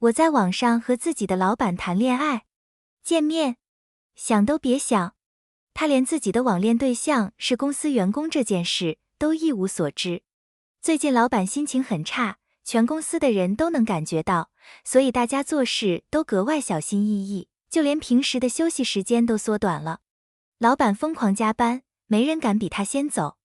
我在网上和自己的老板谈恋爱，见面，想都别想。他连自己的网恋对象是公司员工这件事都一无所知。最近老板心情很差，全公司的人都能感觉到，所以大家做事都格外小心翼翼，就连平时的休息时间都缩短了。老板疯狂加班，没人敢比他先走。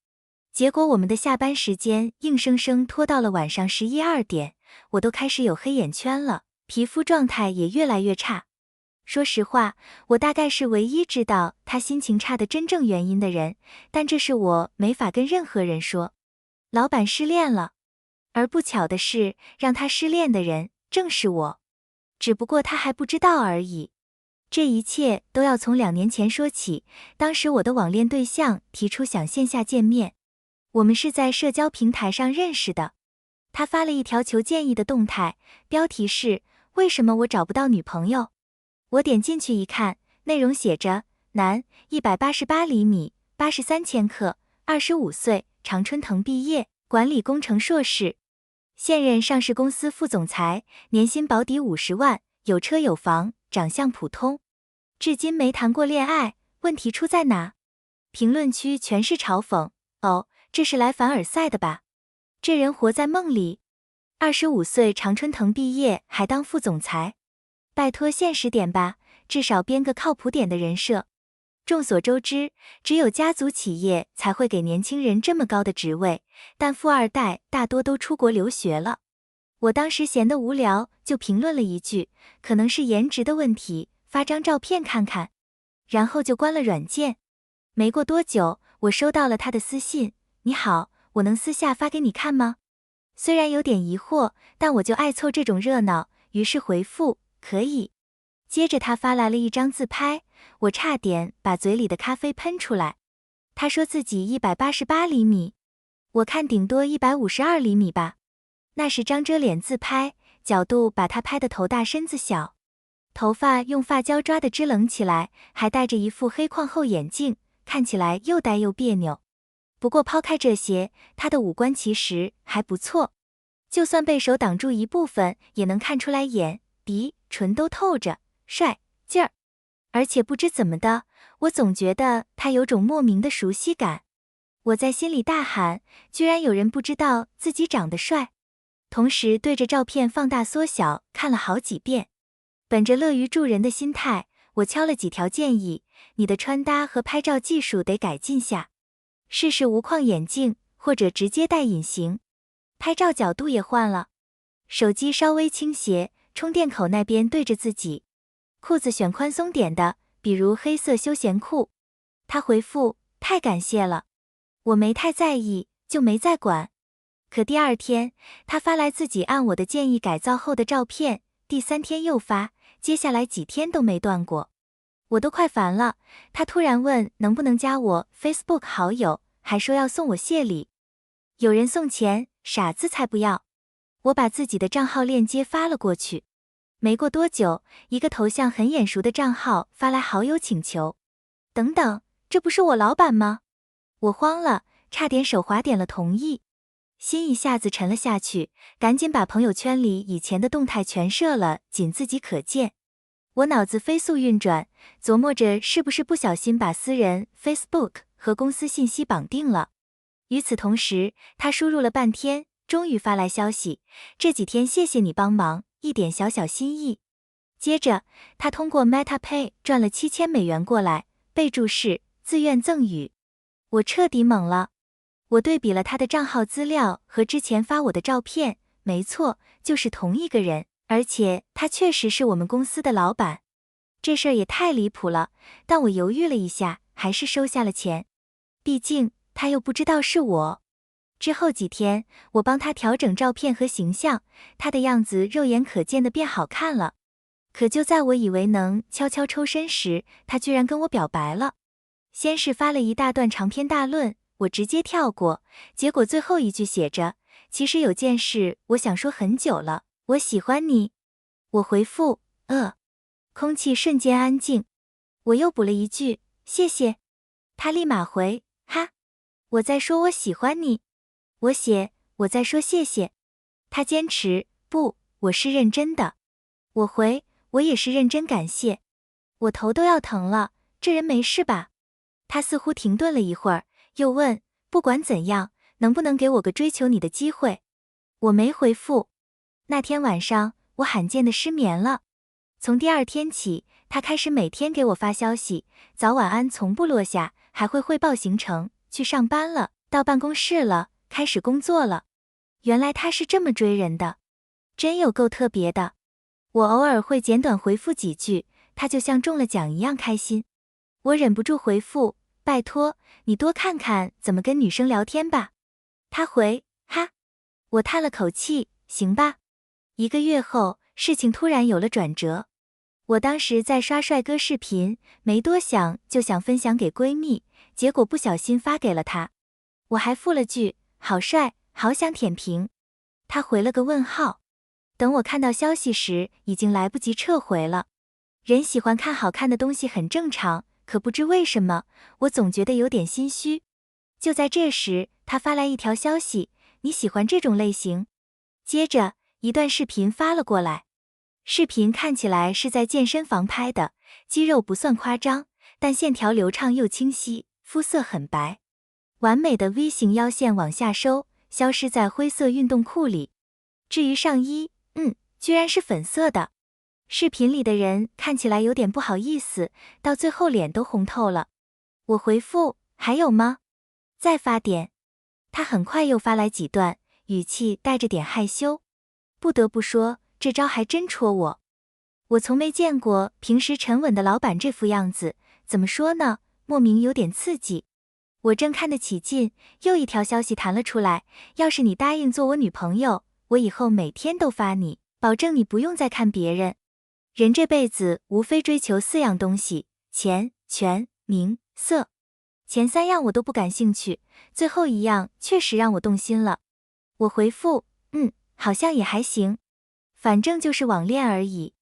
结果我们的下班时间硬生生拖到了晚上11、2点，我都开始有黑眼圈了，皮肤状态也越来越差。说实话，我大概是唯一知道他心情差的真正原因的人，但这是我没法跟任何人说。老板失恋了，而不巧的是，让他失恋的人正是我，只不过他还不知道而已。这一切都要从2年前说起，当时我的网恋对象提出想线下见面，我们是在社交平台上认识的。他发了一条求建议的动态，标题是为什么我找不到女朋友。我点进去一看，内容写着男，188厘米，83千克，25岁，常春藤毕业，管理工程硕士，现任上市公司副总裁，年薪保底50万，有车有房，长相普通，至今没谈过恋爱，问题出在哪？评论区全是嘲讽，哦，这是来凡尔赛的吧？这人活在梦里。25岁常春藤毕业还当副总裁，拜托现实点吧，至少编个靠谱点的人设。众所周知，只有家族企业才会给年轻人这么高的职位，但富二代大多都出国留学了。我当时闲得无聊，就评论了一句，可能是颜值的问题，发张照片看看，然后就关了软件。没过多久，我收到了他的私信，你好，我能私下发给你看吗？虽然有点疑惑，但我就爱凑这种热闹，于是回复可以。接着他发来了一张自拍，我差点把嘴里的咖啡喷出来。他说自己188厘米，我看顶多152厘米吧。那是张遮脸自拍，角度把他拍得头大身子小，头发用发胶抓得支棱起来，还戴着一副黑框厚眼镜，看起来又呆又别扭。不过抛开这些，他的五官其实还不错，就算被手挡住一部分，也能看出来眼、鼻、唇都透着，帅劲儿。而且不知怎么的，我总觉得他有种莫名的熟悉感。我在心里大喊，居然有人不知道自己长得帅。同时对着照片放大缩小看了好几遍。本着乐于助人的心态，我敲了几条建议，你的穿搭和拍照技术得改进下，试试无框眼镜，或者直接戴隐形。拍照角度也换了，手机稍微倾斜，充电口那边对着自己。裤子选宽松点的，比如黑色休闲裤。他回复，太感谢了。我没太在意，就没再管。可第2天，他发来自己按我的建议改造后的照片，第3天又发，接下来几天都没断过。我都快烦了，他突然问能不能加我 Facebook 好友，还说要送我谢礼。有人送钱，傻子才不要。我把自己的账号链接发了过去。没过多久，一个头像很眼熟的账号发来好友请求。等等，这不是我老板吗？我慌了，差点手滑点了同意。心一下子沉了下去，赶紧把朋友圈里以前的动态全设了，仅自己可见。我脑子飞速运转，琢磨着是不是不小心把私人 Facebook 和公司信息绑定了。与此同时，他输入了半天，终于发来消息，这几天谢谢你帮忙，一点小小心意。接着，他通过 MetaPay 赚了$7000过来，备注是自愿赠与。我彻底懵了。我对比了他的账号资料和之前发我的照片，没错，就是同一个人，而且他确实是我们公司的老板。这事儿也太离谱了，但我犹豫了一下，还是收下了钱。毕竟他又不知道是我。之后几天，我帮他调整照片和形象，他的样子肉眼可见的变好看了。可就在我以为能悄悄抽身时，他居然跟我表白了。先是发了一大段长篇大论，我直接跳过，结果最后一句写着，其实有件事我想说很久了，我喜欢你。我回复，空气瞬间安静。我又补了一句，谢谢。他立马回，哈，我在说我喜欢你。我写，我在说谢谢。他坚持，不，我是认真的。我回，我也是认真感谢。我头都要疼了，这人没事吧？他似乎停顿了一会儿，又问，不管怎样，能不能给我个追求你的机会？我没回复。那天晚上，我罕见的失眠了。从第二天起，他开始每天给我发消息，早晚安从不落下，还会汇报行程，去上班了，到办公室了，开始工作了。原来他是这么追人的，真有够特别的。我偶尔会简短回复几句，他就像中了奖一样开心。我忍不住回复，拜托，你多看看怎么跟女生聊天吧。他回，哈。我叹了口气，行吧。1个月后，事情突然有了转折。我当时在刷帅哥视频，没多想就想分享给闺蜜，结果不小心发给了她。我还附了句，好帅，好想舔屏。她回了个问号。等我看到消息时，已经来不及撤回了。人喜欢看好看的东西很正常，可不知为什么，我总觉得有点心虚。就在这时，他发来一条消息，你喜欢这种类型？接着，一段视频发了过来。视频看起来是在健身房拍的，肌肉不算夸张，但线条流畅又清晰，肤色很白。完美的 V 型腰线往下收，消失在灰色运动裤里。至于上衣，居然是粉色的。视频里的人看起来有点不好意思，到最后脸都红透了。我回复，还有吗？再发点。他很快又发来几段，语气带着点害羞。不得不说，这招还真戳我。我从没见过平时沉稳的老板这副样子，怎么说呢？莫名有点刺激。我正看得起劲，又一条消息弹了出来，要是你答应做我女朋友，我以后每天都发你，保证你不用再看别人。人这辈子无非追求4样东西，钱、权、名、色。前3样我都不感兴趣，最后1样确实让我动心了。我回复，好像也还行，反正就是网恋而已。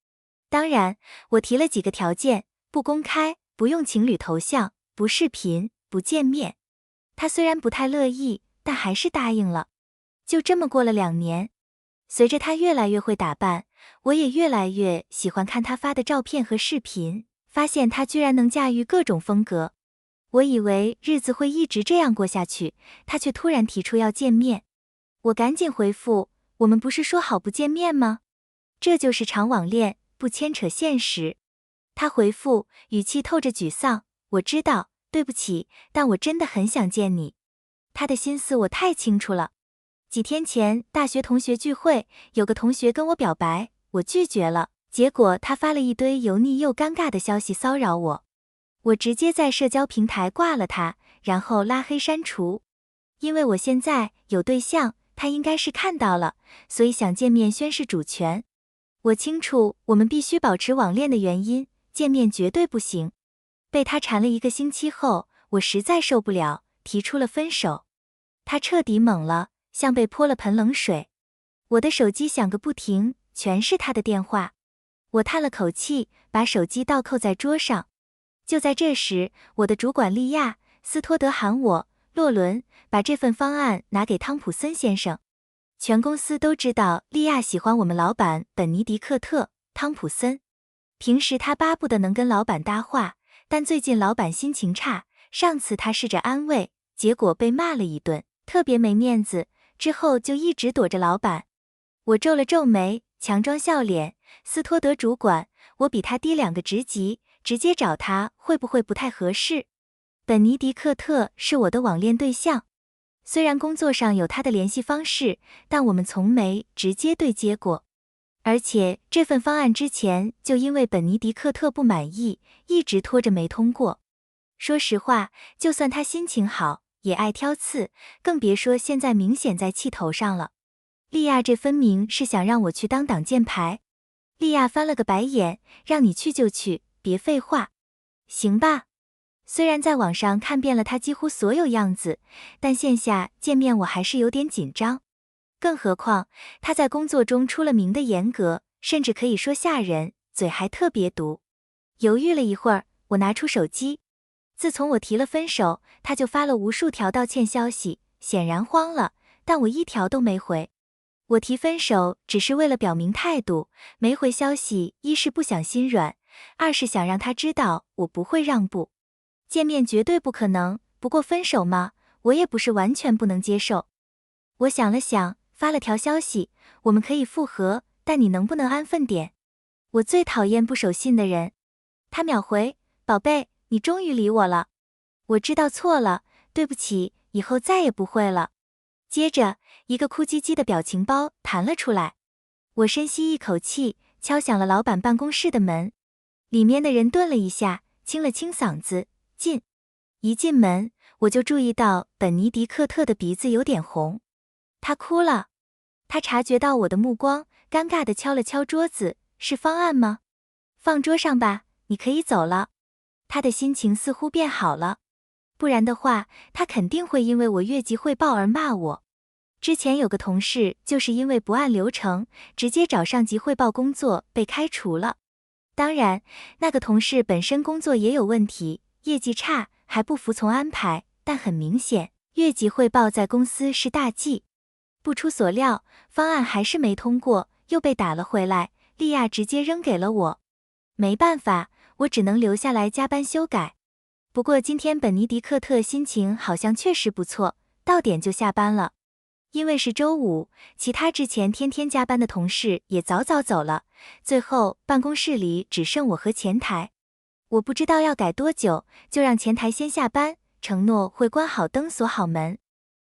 当然，我提了几个条件，不公开，不用情侣头像，不视频，不见面。他虽然不太乐意，但还是答应了。就这么过了2年，随着他越来越会打扮，我也越来越喜欢看他发的照片和视频，发现他居然能驾驭各种风格。我以为日子会一直这样过下去，他却突然提出要见面。我赶紧回复，我们不是说好不见面吗？这就是场网恋，不牵扯现实。他回复，语气透着沮丧，我知道，对不起，但我真的很想见你。他的心思我太清楚了。几天前，大学同学聚会，有个同学跟我表白，我拒绝了，结果他发了一堆油腻又尴尬的消息骚扰我。我直接在社交平台挂了他，然后拉黑删除。因为我现在有对象，他应该是看到了，所以想见面宣示主权。我清楚我们必须保持网恋的原因，见面绝对不行。被他缠了1个星期后，我实在受不了，提出了分手。他彻底懵了，像被泼了盆冷水。我的手机响个不停，全是他的电话。我叹了口气，把手机倒扣在桌上。就在这时，我的主管利亚·斯托德喊我，洛伦，把这份方案拿给汤普森先生。全公司都知道利亚喜欢我们老板本尼迪克特·汤普森。平时他巴不得能跟老板搭话，但最近老板心情差，上次他试着安慰，结果被骂了一顿，特别没面子，之后就一直躲着老板。我皱了皱眉，强装笑脸，斯托德主管，我比他低2个职级，直接找他会不会不太合适？本尼迪克特是我的网恋对象，虽然工作上有他的联系方式，但我们从没直接对接过。而且这份方案之前就因为本尼迪克特不满意，一直拖着没通过。说实话，就算他心情好，也爱挑刺，更别说现在明显在气头上了。利亚这分明是想让我去当挡箭牌。利亚翻了个白眼，让你去就去，别废话。行吧。虽然在网上看遍了他几乎所有样子，但线下见面我还是有点紧张。更何况他在工作中出了名的严格，甚至可以说吓人，嘴还特别毒。犹豫了一会儿，我拿出手机。自从我提了分手，他就发了无数条道歉消息，显然慌了，但我一条都没回。我提分手只是为了表明态度，没回消息，一是不想心软，二是想让他知道我不会让步。见面绝对不可能，不过分手嘛，我也不是完全不能接受。我想了想，发了条消息，我们可以复合，但你能不能安分点？我最讨厌不守信的人。他秒回，宝贝，你终于理我了。我知道错了，对不起，以后再也不会了。接着，一个哭唧唧的表情包弹了出来。我深吸一口气，敲响了老板办公室的门。里面的人顿了一下，清了清嗓子，进。一进门，我就注意到本尼迪克特的鼻子有点红。他哭了。他察觉到我的目光，尴尬地敲了敲桌子，是方案吗？放桌上吧，你可以走了。他的心情似乎变好了。不然的话，他肯定会因为我越级汇报而骂我。之前有个同事就是因为不按流程，直接找上级汇报工作被开除了。当然，那个同事本身工作也有问题，业绩差，还不服从安排，但很明显，越级汇报在公司是大忌。不出所料，方案还是没通过，又被打了回来，利亚直接扔给了我。没办法，我只能留下来加班修改。不过今天本尼迪克特心情好像确实不错，到点就下班了。因为是周五，其他之前天天加班的同事也早早走了，最后办公室里只剩我和前台。我不知道要改多久，就让前台先下班，承诺会关好灯锁好门。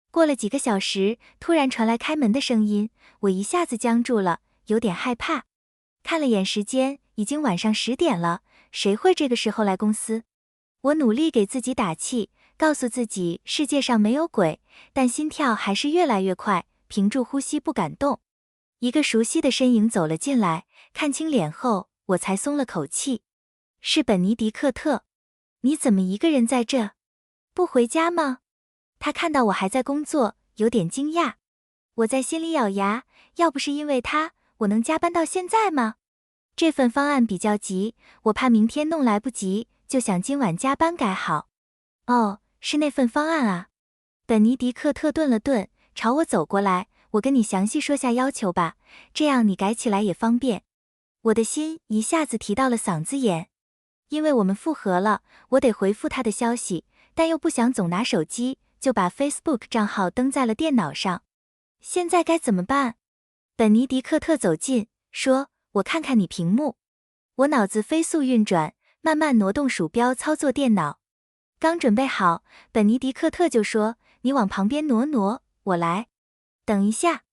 过了几个小时，突然传来开门的声音，我一下子僵住了，有点害怕。看了眼时间，已经晚上10点了，谁会这个时候来公司？我努力给自己打气，告诉自己世界上没有鬼，但心跳还是越来越快，屏住呼吸不敢动。一个熟悉的身影走了进来，看清脸后，我才松了口气。是本尼迪克特。你怎么一个人在这？不回家吗？他看到我还在工作，有点惊讶。我在心里咬牙，要不是因为他，我能加班到现在吗？这份方案比较急，我怕明天弄来不及，就想今晚加班改好。哦，是那份方案啊。本尼迪克特顿了顿，朝我走过来，我跟你详细说下要求吧，这样你改起来也方便。我的心一下子提到了嗓子眼。因为我们复合了，我得回复他的消息，但又不想总拿手机，就把 Facebook 账号登在了电脑上。现在该怎么办？本尼迪克特走近，说，我看看你屏幕。我脑子飞速运转，慢慢挪动鼠标操作电脑。刚准备好，本尼迪克特就说，你往旁边挪挪，我来。等一下。